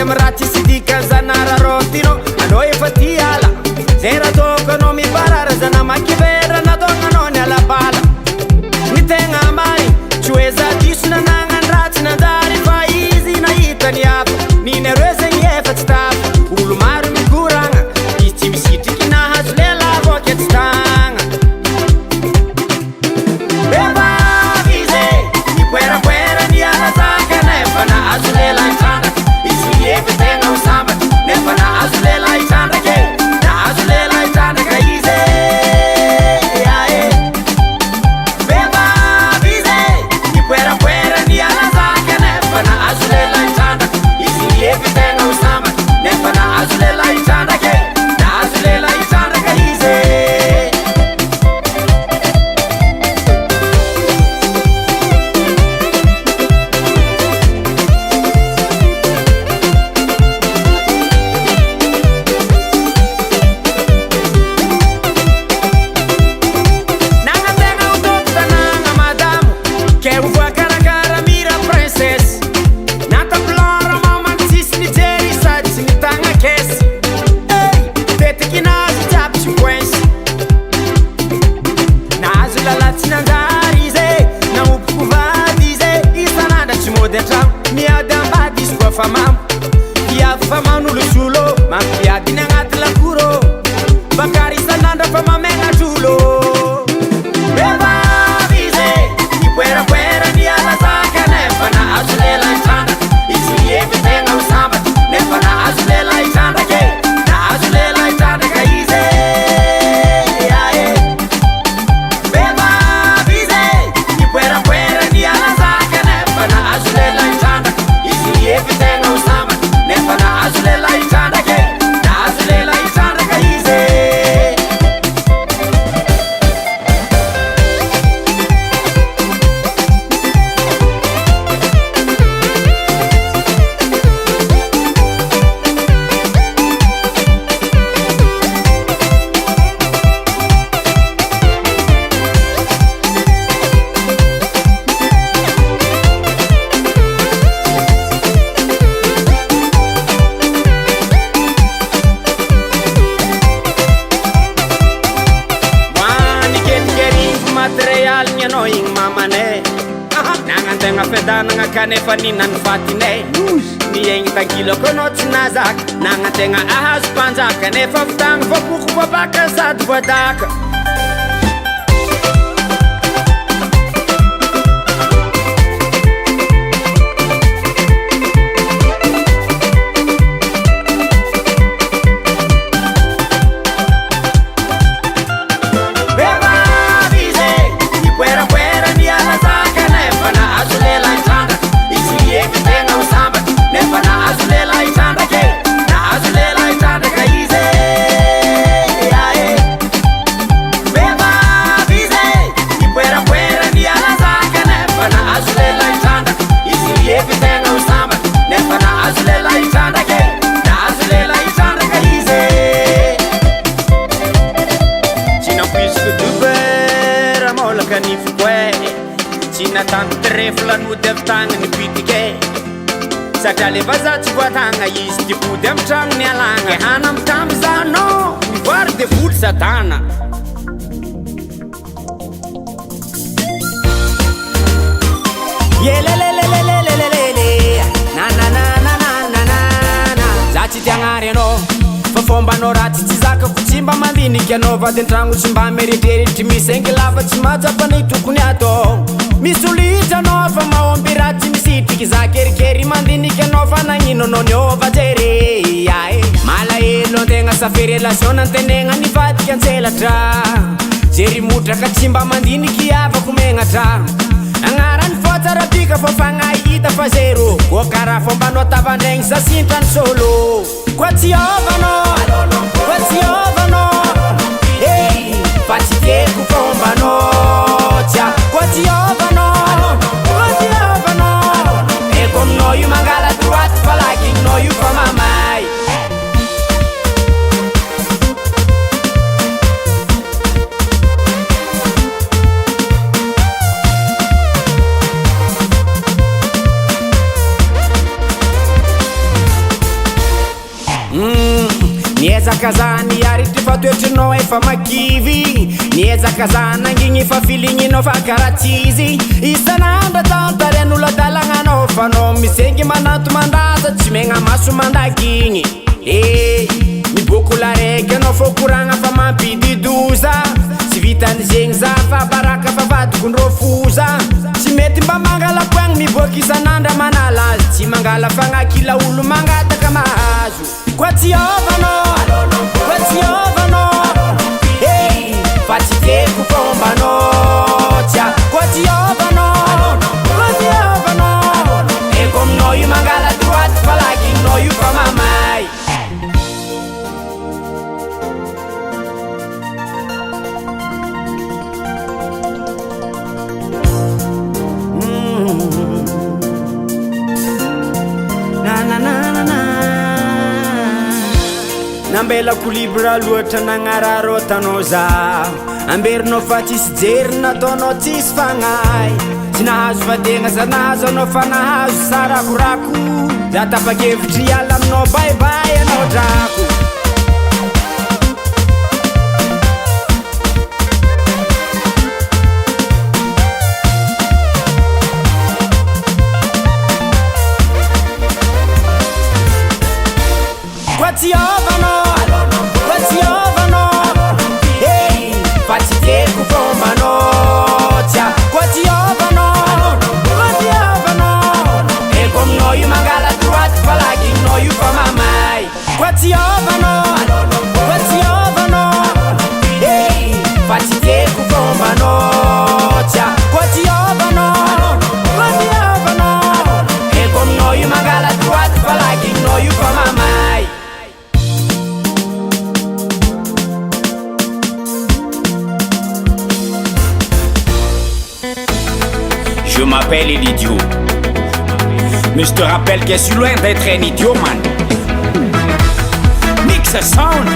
Sady amy raha tsisy dikany zanararotino anao efa ty ala zay raha toko anao mibarara zana makivera nataonanao ny alabala ny tegna mariny tsy hoe za diso nanagna ny ratsy nanjary fa izy nahita ny hafa ninareo zegny efa tsy tafa olo maro mikoragna izy tsy misitriky nahazo lehilahy voaka tsy tagna vehivavy izy nipoerapoera niala zaka nefa nahazo lehilahy trandraka izy efa tegna ho sambatra nefa nahazo lehilahy trandraka nahazo lehilahy trandraka izy vehivavy izy nipoerapoera niala zaka nefa nahazo lehilahy trandraka izy efa tegna ho sambatra nefa nahazo lehilahy trandraka nahazo lehilahy trandraka izy Viavy fa manolo solo mampiadiny agnaty lakoro bakary isan'andro fa mamegna trolo vehivavy izy nipoerapoera niala zaka nefa nahazo lehilahy trandraka izy efa tegna ho sambatra nefa nahazo lehilahy trandraka nahazo lehilahy trandraka izy vehivavy izy nipoerapoera niala zaka nefa nahazo lehilahy trandraka izy efa tegna ho sambatra nefa nahazo lehilahy trandraka nahazo lehilahy trandraka izy fedanagna kanefa ninany fatinay miaigny tangilako anao tsy nazaka nagnategna ahazo mpanjaka nefa vitagna voapoko voabaka sady voadaka satria lefa za tsy voatagna izy tipody amy tragno ny alagna hana amy tamy zanao mivoary de voly satana yelelelelelelelele nanananananana za tsy tiagnary anao fa fombanao ratsy tsy zakako tsy mba mandiniky anao vady an-tragno tsy mba meritreritry misy engy lava tsy mahatsapany tokony atao misy olitra anao fa mahomby ratsy misitriky za kerikery mandiniky anao fa nagnino anao niova jery malahelo antegna safy relation nantenegna nivadiky antselatra jery motraka tsy mba mandiniky avako megnatra agnarany fotsarabika fô fagnahita fa zero ko karaha fombanao tavandraigny sasintrany solo koa tsy ovanao koa tsy ovanao fa tsy tieko fombanao tsia koa tsy ovanao koa tsy ovanao eko aminao io mangala droite fa lakignao io fa mamay niezaka zany ary ty fatoetrinao efa makivy niezaka zany angigny fa filigninao fa karaha tsy izy isan'andro tantaren'olo adalagnanao fanao misengy manato mandaza tsy megna maso mandakigny miboko laraiky anao fô koragna fa mampididoza tsy vitan'izegny za fa baraka fa vadikondrô foza tsy mety mba mangala-poagny miboaka isan'andra manalazy tsy mangala fagnakila olo mangataka mahazo koa tsy ovanao koa tsy ovanao fa tsy teko fombanao tia koa tsy ovanao koa tsy ovanao eko aminao io mangala droite fa lakinao io fa mamay nambelako libra loatra nagnararo tanao za amberinao fa tsisy jery nataonao tsisy fagnay tsy nahazo vadegna za nahazo anao fa nahazo Sarakorako za tapakevitry Hiala aminao baibay anao drako koa tsy ovanao koa tsy ovanao fa tsy teko fombanao tia koa tsy ovanao koa tsy ovanao eko aminao io mangala droite fa lakinao io fa mamay koa tsy ovanao koa tsy ovanao fa tsy teko fombanao tia koa tsy ovanao koa tsy ovanao eko aminao io mangala droite fa lakinao io fa mamay. Je m'appelle Elidiot, mais je te rappelle que je suis loin d'être un idiot, man. Mix a sound,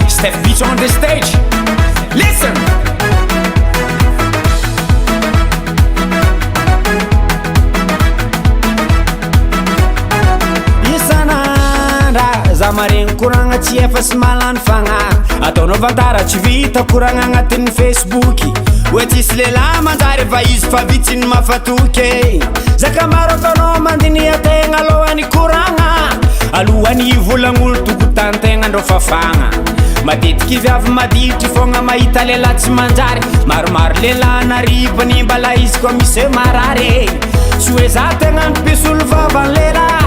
step beats on the stage. Listen. Isan'andra za maregny koragna tsy efa sy malany fagnahy ataonao vantara tsy vita koragna agnatin'ny Facebook oe tsisy lehilahy manjary efa izy fa vitsiny mafatoky zaka maro ataonao mandiny ategna alohany koragna alohany volagn'olo tokotantegna andro fafagna matetiky viavy maditry fogna mahita lehilahy tsy manjary maromaro lehilahy naripany mbala izy koa misy marary tsy hoe za tegna nipisolo vavan'ny lehilahy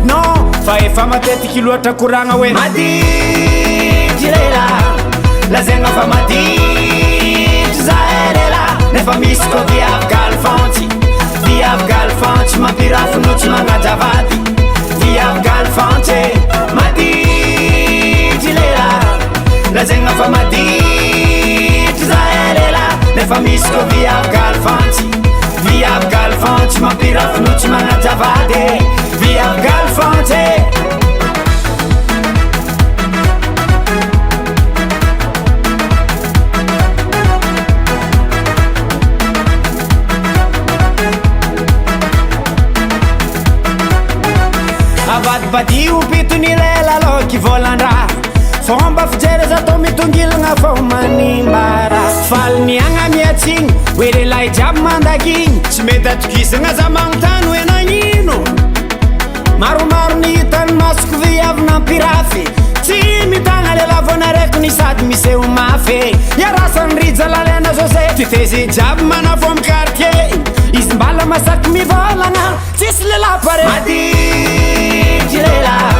non fa efa matetiky loatra koragna hoe maditry lehilahy lazaigna fa maditry za lehilahy nefa misy koa viavy Galifantsy viavy Galifantsy mampirafino tsy magnajavady viavy Galifantsy maditry lehilahy lazaigna fa maditry za lehilahy nefa misy koa viavy Galifantsy mampirafino tsy magnajavady viavy Galifantsy. Avadibadio pitony lelaloky volan-draha fomba fijery za tô mitongilagna fô manimbara faly niagna miatsigny hoe lehilahy jiaby mandakigny tsy mety atokisagna za magnontany hoe nagnino maromaro ny hitany masoko viavy nampirafy tsy mitagna lehilahy vonaraiky ny sady misy eo mafy iarasany rija lalena zose titezy jiaby manavo amy quartier izy mbala masaky mivolagna tsisy lehilahy pare maditry lehilahy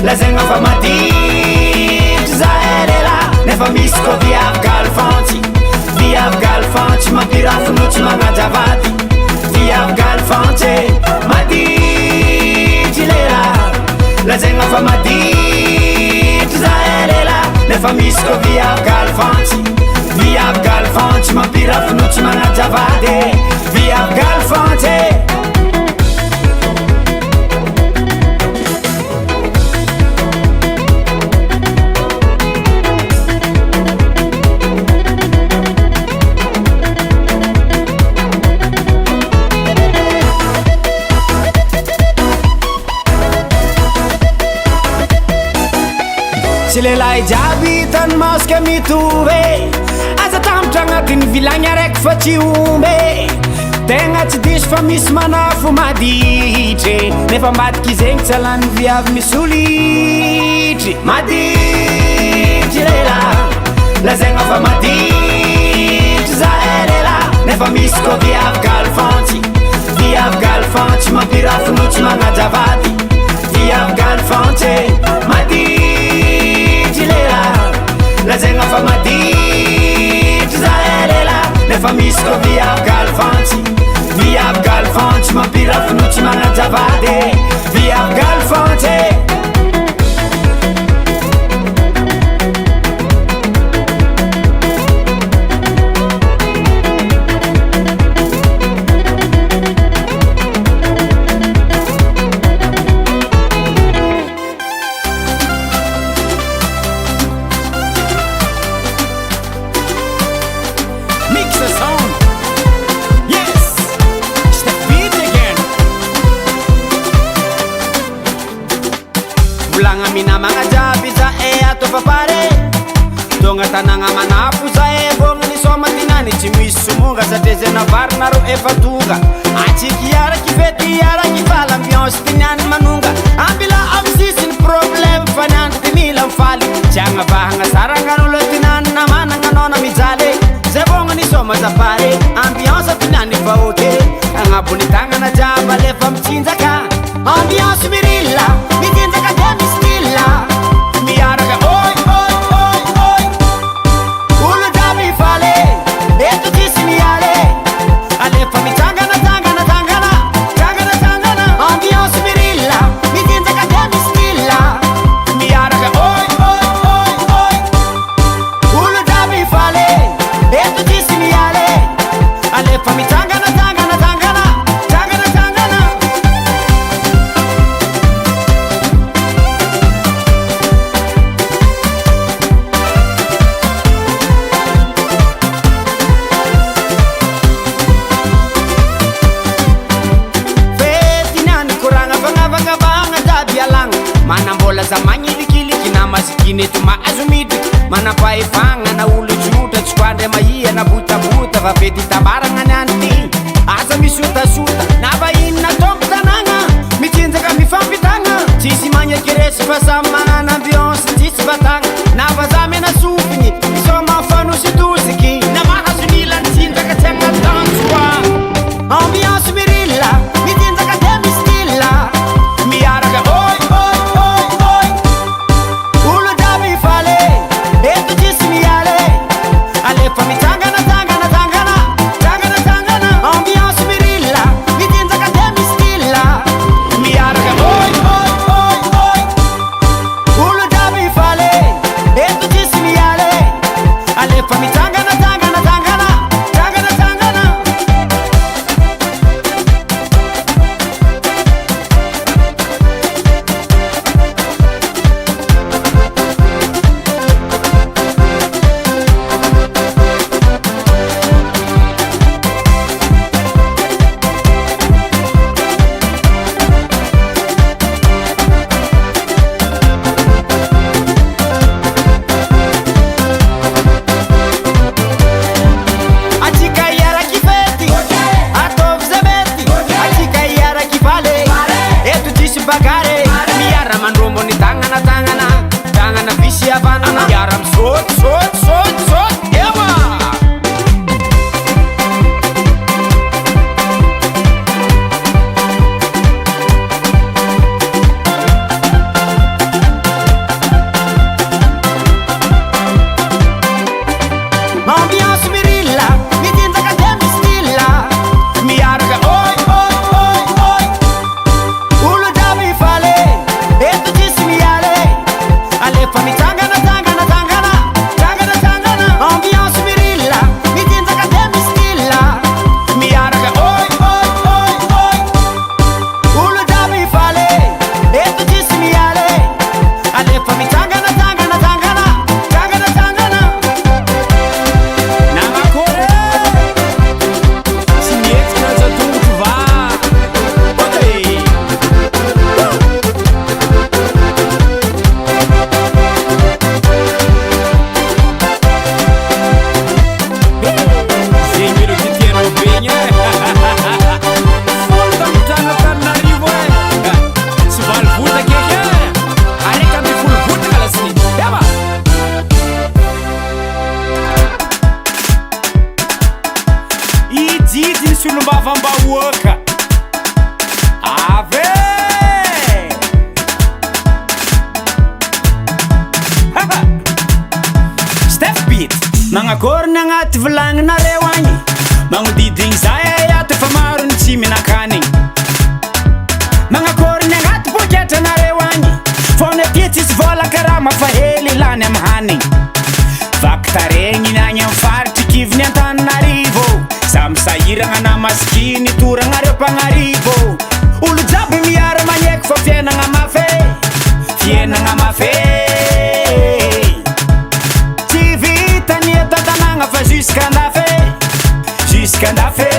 lazaigna fa maditry za lehilahy nefa misy koa viavy Galifantsy mampirafino tsy magnajavady viavy Galifantsy maditry lehilahy lazaigna fa maditry za lehilahy nefa misy koa viavy Galifantsy mampirafino tsy magnajavady viavy Galifantsy. Lehilahy jiaby tany masika mitovy aza tampotra agnatin'ny vilagny araiky fa tsy omby tegna tsy diso fa misy manafo maditry nefa ambadiky zegny tsy alany viavy misolitry maditry Lehilahy lazaigna fa maditry zahay Lehilahy nefa misy koa viavy Galifantsy mampirafinotsy magnajavady viavy Galifantsy maditry Lehilahy lazaigna fa maditry zahay Lehilahy nefa misy koa viavy Galifantsy mampirafinotsy magnajavady viavy Galifantsy. Mina mangajabi za ato papare tonga tanagna manafo za vogna ni soma tinany tsy misy sumonga satria zay navarina ro efa tonga atsiky iaraky fety iaraky vala ambiance tiniany manonga ambila amy sisiny problème faniany ty mila mifaly tsy agnavahagna sarangan'olo tinany na managna nona mijaly zay vogna ni soma za pare ambiance tiniany vahoaky agnabony tagnana jaba lefa mitsinjaka ambiance mirilla mitsinjaka de mistilla miaraka oi oi oi oi olo jiaby fale eto tsisy miale alefa mitangana tangana tangana tangana tangana ambiance mirilla mitsinjaka de mistilla miaraka oi oi oi oi olo jiaby fale eto tsisy miale alefa mitangana tangana tangana tangana tangana. Mana mbola za magnilikiliky na masikiny eto mahazo midriky manapahefagna na olo tsotra tsy koandre mahia na botabota fa fety tabaragna ny any ty aza misotasota na vahiny na tombo tanagna mitsinjaka mifampitagna tsisy magnakeresy fa samy magnana ambiance tsisy vatagna na vaza mena sofigny misoma fanosy dosiky na mahazo nila nitsinjaka tsy agnatanjoa ambiance mirilla mitsinjaka de mistilla miaraka oi oi oi oi olo jiaby fale eto tsisy miale alefa mitangana tangana tangana tangana tangana ambiance mirilla mitsinjaka de mistilla miaraka oi oi oi oi olo jiaby fale eto tsisy miale alefa mitangana tangana tangana tangana tangana. Solombavam-bahoaka. Ave Steph Beat Nagnakory agnaty vilagninareo agny magnodidigny zay ato fa maro ny tsy mihinan-kanigny. Nagnakory agnaty poketranareo agny fôna aty tsisy vola karaha mafahely lany amy hanigny. Vakitaregny agny amy faritry kiviny Antananarivo samy sahiragna na masikiny toragnareo mpagnarivo. Olo jiaby miara magneky fa fiainagna mafy, fiainagna mafy. Tsy vita ny atatanagna fa jusqu'andafy, jusqu'andafy.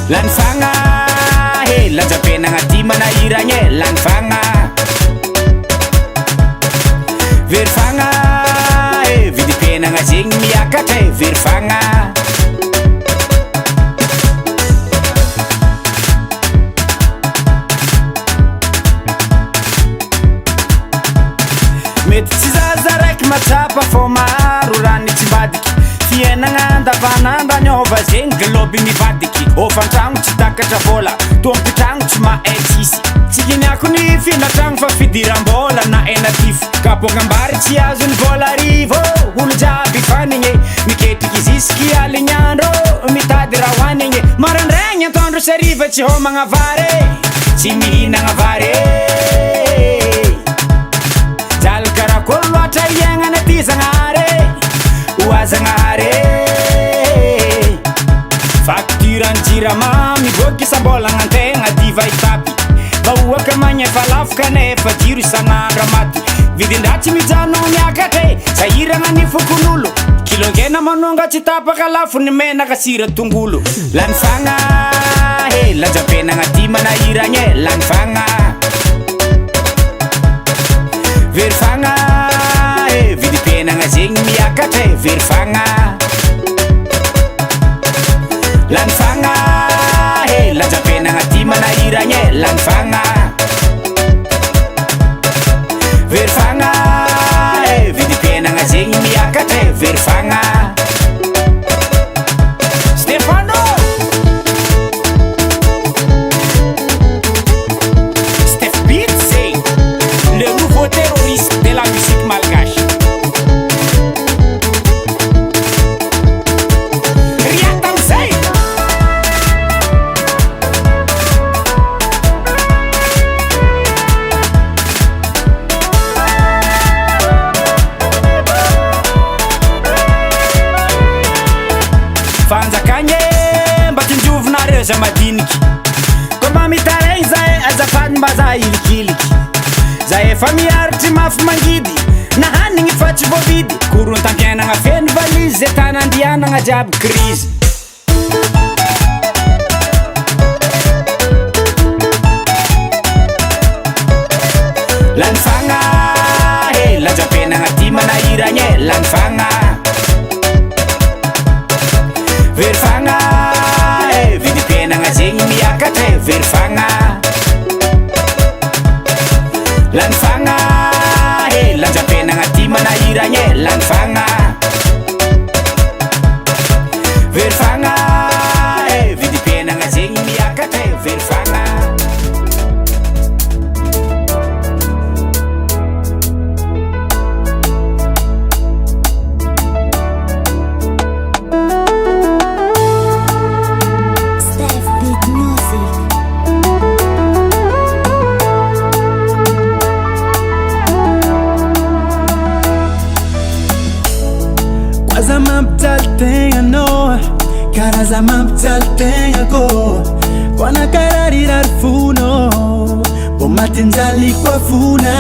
Lany fagna he lanjapenagna ty manahiragny e lany fagna. Very fagna e vidim-piainagna zegny miakatra e very fagna. Mety tsy zaza raiky matsapa fô maro rany tsy mbadiky. Fiainagna andavanandro aniova zegny globy mivadiky. Ofantragno tsy takatra vola, tompitragno tsy mahay tsisy. Tsy kiniako ny finatragno fa fidiram-bola na enatifo. Kapongambary tsy azo ny vola arivo, olo jiaby fanigny miketriky zisky aligny andro mitady raha hoanigny. Marandraigny atoandro sy hariva tsy homagna vary, tsy mihinagna vary. Jaly karakory loatra iaignana ty zagnahary, oazagnahary. Fakturany jiramamy voky isam-bolagna antegna diva itapy. Bahoaka magnefa lafo kanefa jiro isan'andro amaty. Vidin-draha tsy mijano miakatra e sahiragna ny fokon'olo. Kilongena manonga tsy tapaka lafo ny menaka sira tongolo. Lany fagna he lanjapenagna ty manahiragny e lany fagna. Very fagna e vidim-piainagna zegny miakatra e very fagna. Lany fagna he lanjapenagna ty manahiragny e lany fagna. Very fagna e vidim-piainagna zegny miakatra e very fagna. Stefano Steph Beat zegny le nouveau terroriste de la musique malgache. Riata amizay fanjakagny mba tinjovinareo za madiniky. Koa mamitaregny zahay azafady mba za ilikiliky. Za efa miaritry mafy mangidy na hanigny fa tsy voavidy. Korontam-piainagna feno valizy ze tany andianagna jiaby krizy. Lany fagna he lanjapenagna ty manahiragny e lany fagna. Very fagna e vidim-piainagna zegny miakatra e very fagna. Lany fagna he lanjapenagna ty manahiragny e lany fagna. Very fagna e vidim-piainagna zegny miakatra e very fagna. Karaza mampijaly tegna kô koana kararirar fono bo matinjaly koa fona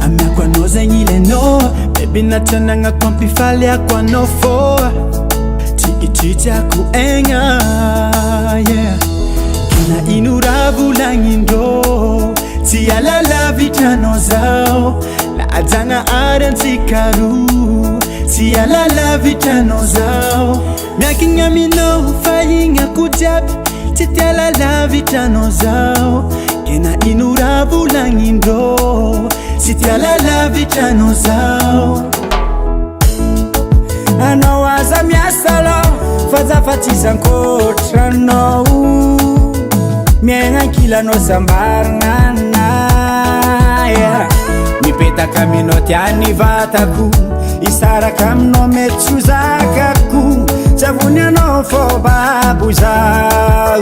amiako anao zegny ilainao bebi natranagna ampifaliako anao fô tsikitsitsako aigna yeah. Kina ino raha volagnindrô tsy ala lavitranao zao laajagna ary antsika roa tsy ala lavitranao zao miakigny aminao fa ignako jiaby tsy tiala lavitranao zao. Kena ino raha volagnindrô tsy tiala lavitranao zao. Anao aza miasa lo fazafatsizankoatranao miaigna kilanao sambarana mipetaka aminao tiany vatako isaraka aminao mety tsy ho zakako savony anao fô babo zao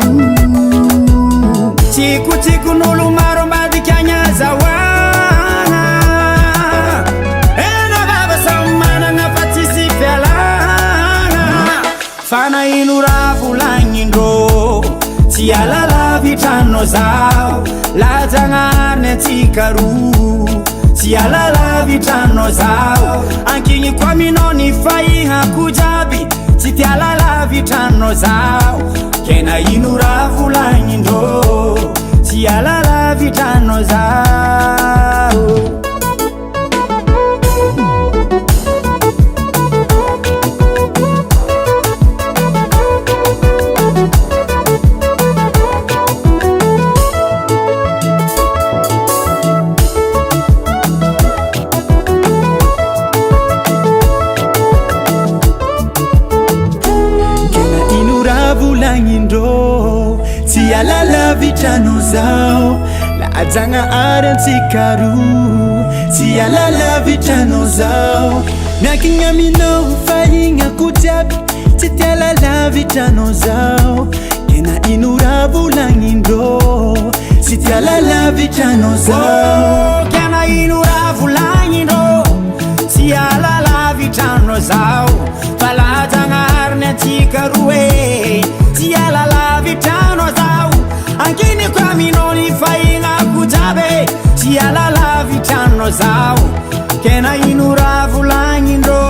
tsikotsikon'olo maro ambadika agny azahoagna ena vava samy managna fa tsisy fialagna fa na ino raha volagnindrô tsy alalavitrano zao lajagnariny antsika roa tsy alalavitrano zao ankigny koa aminao ny fahignako jiaby tsy tia alalavitrano zao kena ino raha volagnindrô tsy alalavitrano zao tsy alalavitrano zao lajagna ary antsika roa tsy alalavitrano zao miankigny aminao fahignako jiaby tsy tia alalavitrano zao kena ino raha volagnindrô tsy tia alalavitrano zao kena ino raha volagnindrô tsy alalavitrano zao fa lajagna ary antsika roa tsy alalavitrano zao ankiny kwa aminao ny fahignako jiaby tsy alalavitrano zao kena ino raha volagnindrô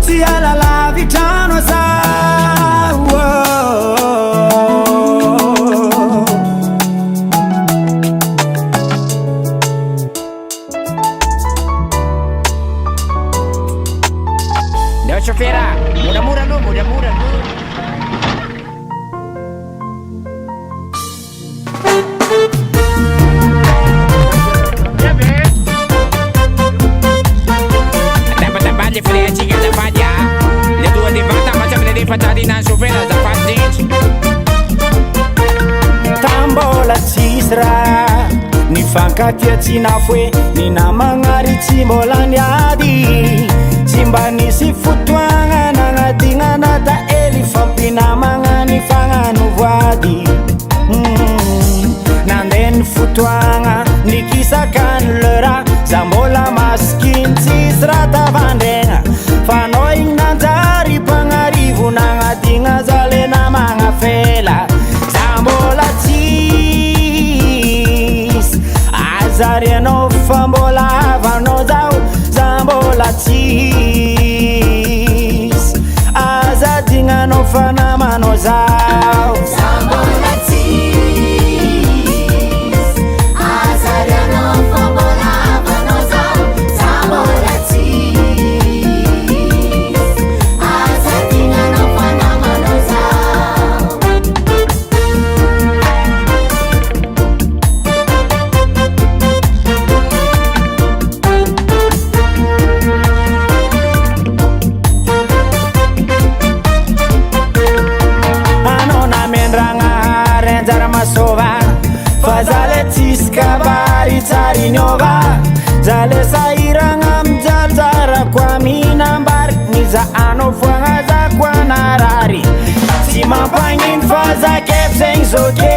tsy alalavitrano zao Ndeo chofera mura no le fretinha da falha le due di vanta ma sempre le fatali na sofera da fazit tambola tsisra ny fankatia tsy nafoe ny namagnary tsy mbola niady tsy mba nisy fotoagna nagnadigna da eli fampinamagna ny fagnano voady nandeha ny fotoagna nikisakany lera za mbola maskiny tsisy raha tavandregna fa nao igny nanjary mpagnarivo nagnadigna za le namagna fela za mbola tsisy azary anao fa mbola avanao zao za mbola tsisy azadignanao fa namanao zao za mbola tsisy azary anao fa mbola avanao zao za mbola tsisy azadignanao fa namanao zao zale tsisy kabary tsary niova zale sahiragna mijarjarako aminambary niza anao voagna zako anarary tsy mampagnino fa zakefy zegny zoke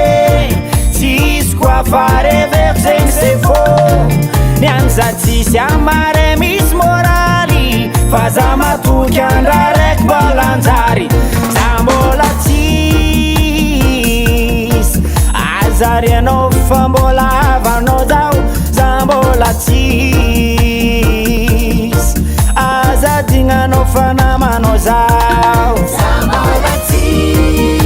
tsisy koa fareveko zegny c'est faux nianza tsisy amare misy moraly fa za matoky andra raiky mbola anjary za mbola zary anao fa mbola avanao zao za mbola tsisy azadignanao fa namanao zao za mbola tsisy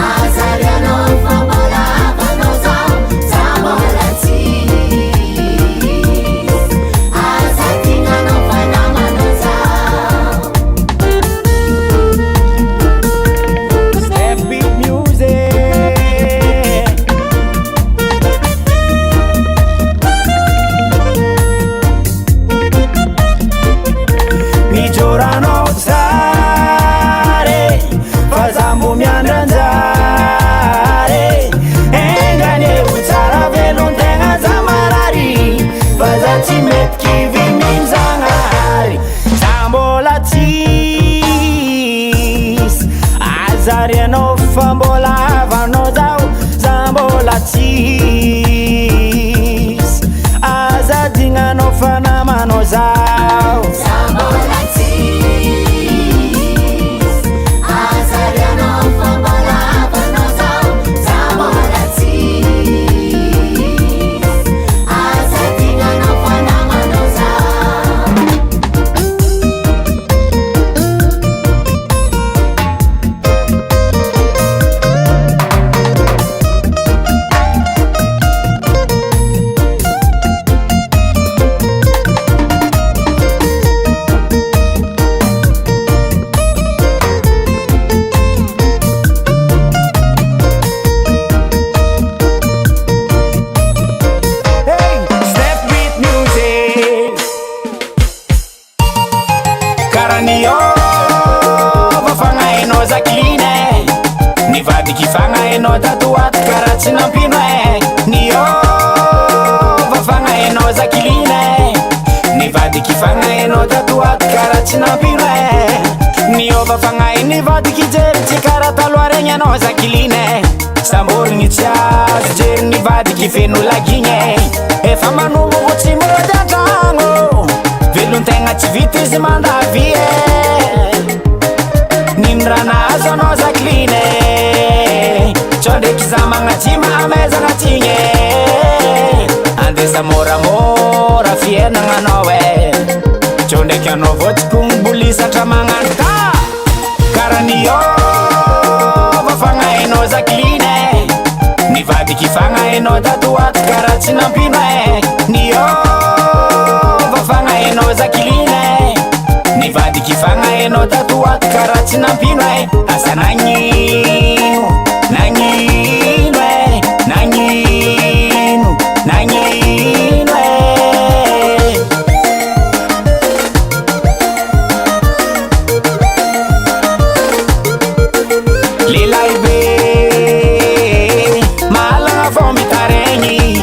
azary anao fa mbola avanao zao za mbola tsisy azadignanao fa namanao zao Step Beat Music Jordan Zakiline nivadiky fagnahainao tatoato karaha tsy nampino niova fagnahainao Zakiline nivadiky fagnahainao tatoato karaha tsy nampino niova fagnahy nivadiky jery tsy karaha taloha regny anao Zakiline samborigny tsy azo jery nivadiky feno lagigny efa manombogo tsy mody antragno velon-tegna tsy vita izy mandavy Nahazo anao Zakiline tsao ndraiky za magnaty mahamezagna tigny andesa moramora fiainagna anao tsao ndraiky anao votsykongbolisatra magnano ka karaha niova fagnahainao Zakiline nivadiky fagnahainao tatoato karaha tsy nampino niova fagnahainao Zakiline nivadiky fagnahainao tatoato karaha tsy nampino asa nagnino nagnino nagnino nagnino Lehilahy be mahalagna fô mitaregny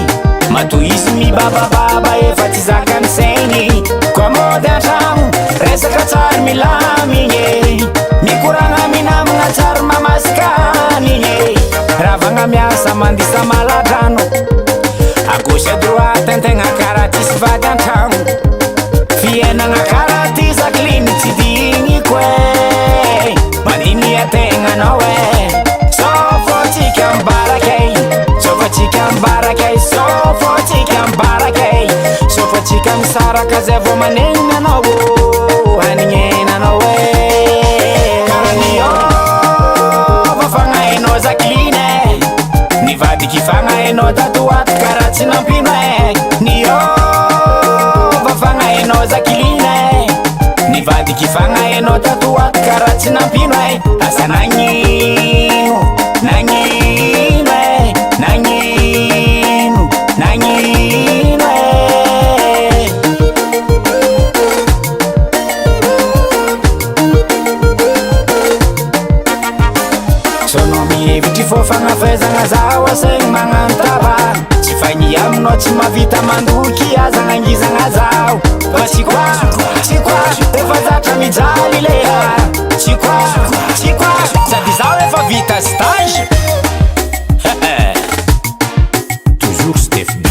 matohisy mibabababa efa tsy zakany saigny koa mody antragno resaka tsary milamigny mikoragna minamagna tsary mamasikanygne ravagna miasa mandisa maladrano à gauche à droite antegna karaha tisy vady antragno fiainagna karaha ty Zakiline tsy digny koe maniny ategna anao sofotsika mbarakay sofotsika mbarakay sofotsika mbarakay sofotsika misaraka zay vao manegny anao hanignenanao karaha fagnahainao Zakiline nivadiky fagnahainao tatoato karaha tsy nampino niova fagnahainao Zakiline nivadiky fagnahainao tatoato karaha tsy nampino asa nagnino nagnino nagnino nagnino sono mihevitry fô fagnafaizagna zao asegny magnano tava tsy fagny aminao tsy mavita mandoky azanangizagna zao fa tsy kwa efa zatra mijaly leha tsy kwa sady zao efa vita stage Toujours Steph B,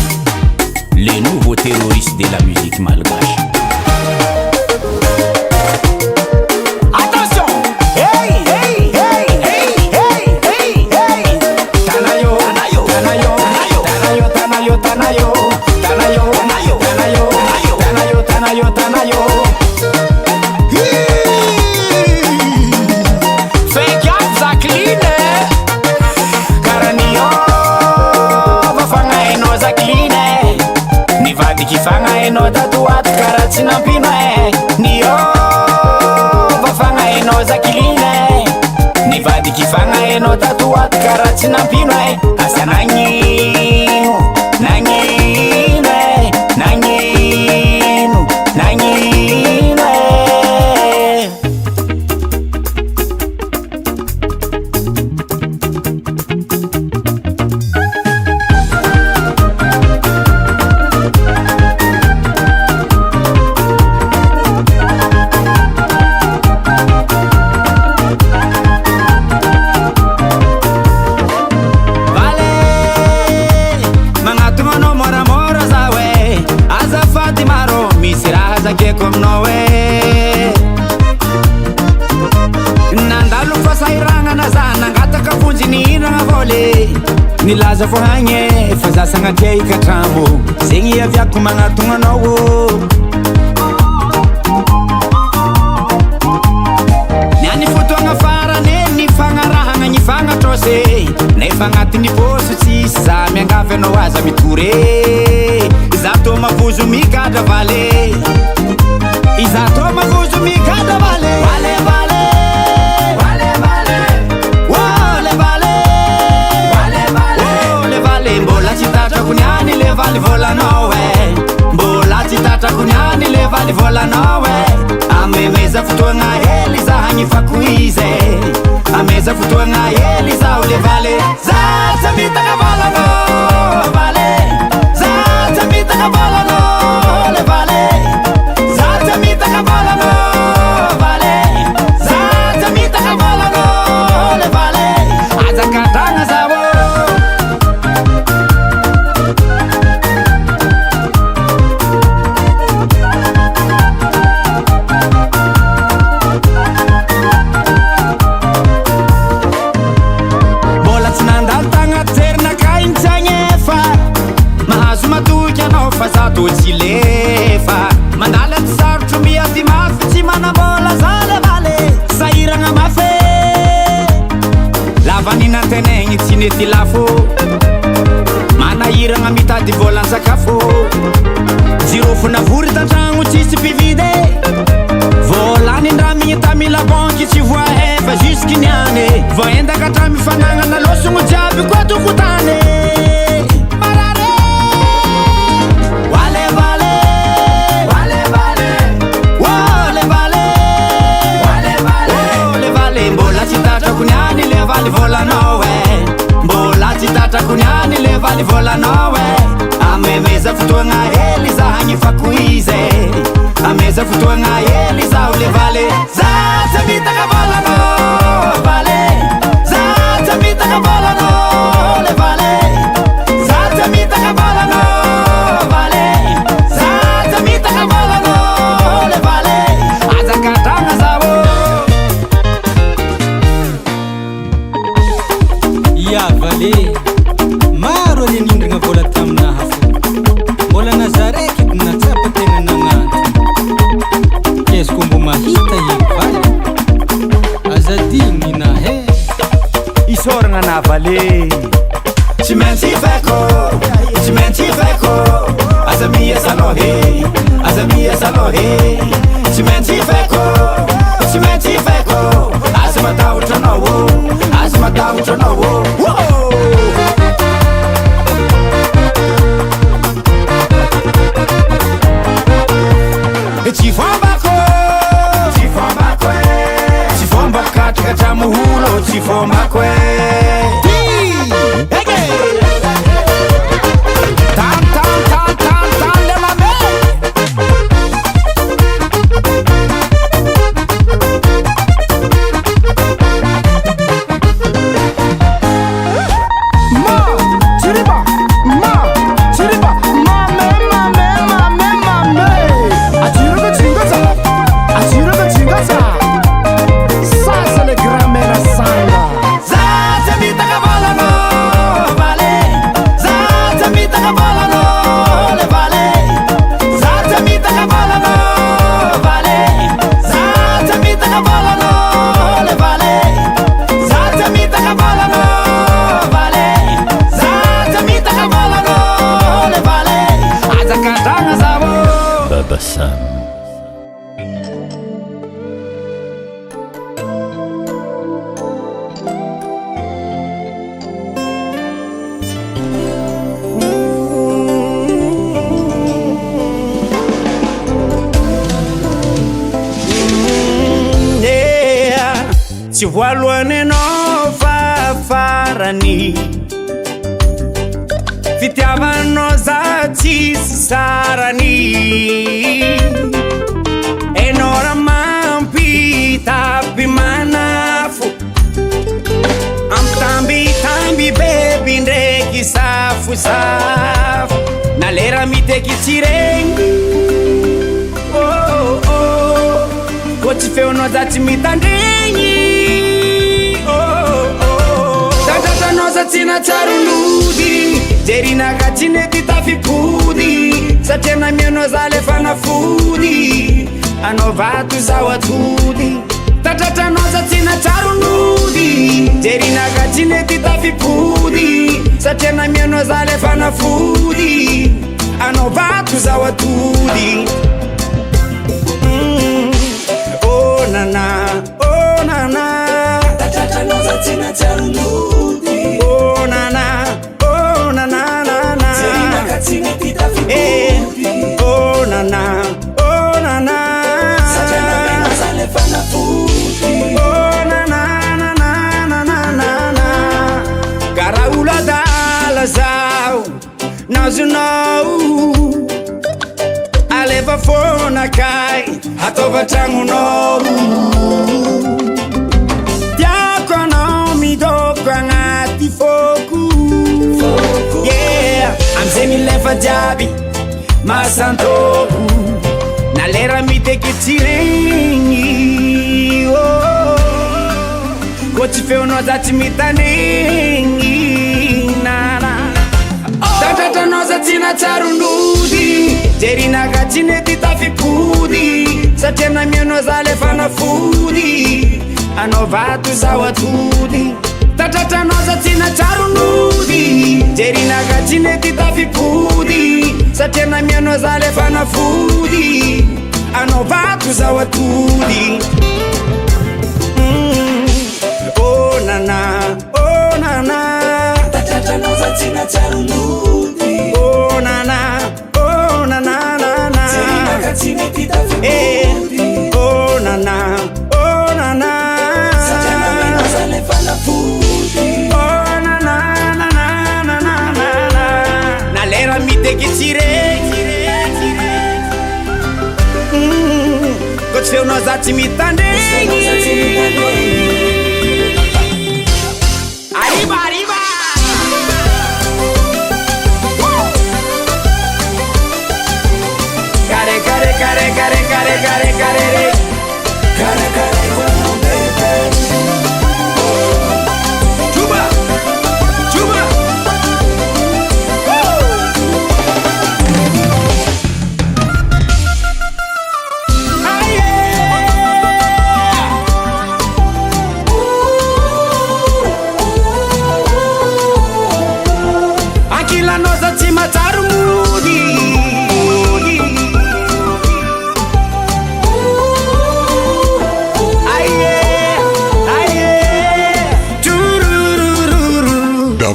les nouveaux terroristes de la musique malgache. Attention! Hey, hey, hey, hey, hey, hey, hey! Tanayo, tanayo, tanayo, tanayo, tanayo, tanayo, tanayo, tanayo, tanayo, tanayo, tanayo. Fake up Zakiline, karanio. Zakiline nivadiky fagnahainao tatoato karaha tsy nampino niova fagnahainao Zakiline nivadiky fagnahainao tatoato karaha tsy nampino asa nagnino nagnino nagnino nagnino volano nandalo fasahiragna za nangataka vonjy ny hiragna vôle nilaza fo hagny fa za sagnatia ikatramo zegny aviako magnatogna anao niany fotoagna farany ny fagnarahagna ny fagnatrose nefa agnatin'ny pôsy tsisy za miangavy anao aza mitore za tô mavozo mikadra vale iza tô mavozo mikadra vale mbola tsy tatrako niany Levaly volanao mbola tsy tatrako niany Levaly volanao amemeza fotoagna hely za hagnifako izy ameza fotoagna hely zaho Levaly za tsy mitaka volanao vale za tsy mitaka volanao Levaly za tsy mitaka volanao vale za tsy mitaka volanao Levaly azakatragna zaho fa za tô tsy lefa mandala ty sarotro miady mafy tsy manambola za Levaly sahiragna mafy lavaninantenegny tsy nety lafo manahiragna mitady volan-tsakafo jirofona vory tantragno tsisy mpivide volanindramigny tamila banky tsy voahefa jusky niany voendaka hatramy fanagnana losogno jiaby koa tokotany kuniani Levaly volanao mbola tsy tatrako niany Levaly volanao amemeza fotoagna hely za hagnifako izy ameza fotoagna hely zaho Levaly za tsy mitaka volanao vale za tsy mitaka volanao Levaly za tsy mitaka volanao vale za tsy mitaka volanao Levaly azakatragna zaho Viavy maro aninindrigna vola taminaha fo mbola nazaraiky natsapa tegna nagnato keziko mbo mahita Levaly azadigny nahe isoragna navaly tsy maintsy feko aza miasa alohe aza miasa alohe tsy maintsy feko aza matahotra anao aza matahotra anao tsy fombako katrikatra moholo tsy fombako tsy voalohany anao fafarany fitiavanao za tsisy sarany enao raha mampitapy manafo ampitambitamby beby ndraiky safosafo na lera miteky tsy regny tsy feonao za tsy mitandregny tatratranao za tsy natsarolody jerinaka tsy nety tafipody satria namianao za le fanafody anao vato zao atody tatratranao za tsy natsarolody jerinaka tsy nety tafipody satria namianao za le fanafody anao vato zao atody oh nana tatratranao za tsy natsarolody oh nana jerinaka tsy nety tafipody oh nana satria namianao za le fanafody oh gara oladala zao nazonao alefa fonakay ataova tragnonao tiako anao midoko agnaty foko yeah amizay milefa jiaby masantoko na lera miteketsy regny ko tsy feonao za tsy mitanegny nana tatratranao za tsy natsarolody jerinaka tsy nety tafipody satria namianao za le fanafody anao vato zao atody tatratranao za tsy natsarolody jerinaka tsy nety tafipody satria namianao za le fanafody anao vato zao atody oh nana tatratranao za tsy natsarolody oh nana jerinaka tsy nety tafipody oh nana satria namianao za le fanafody oh nana na lera miteketsy regny ko tsy feonao za tsy mitandregny arriba akilano za tsy matsaromody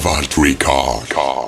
Lavitra.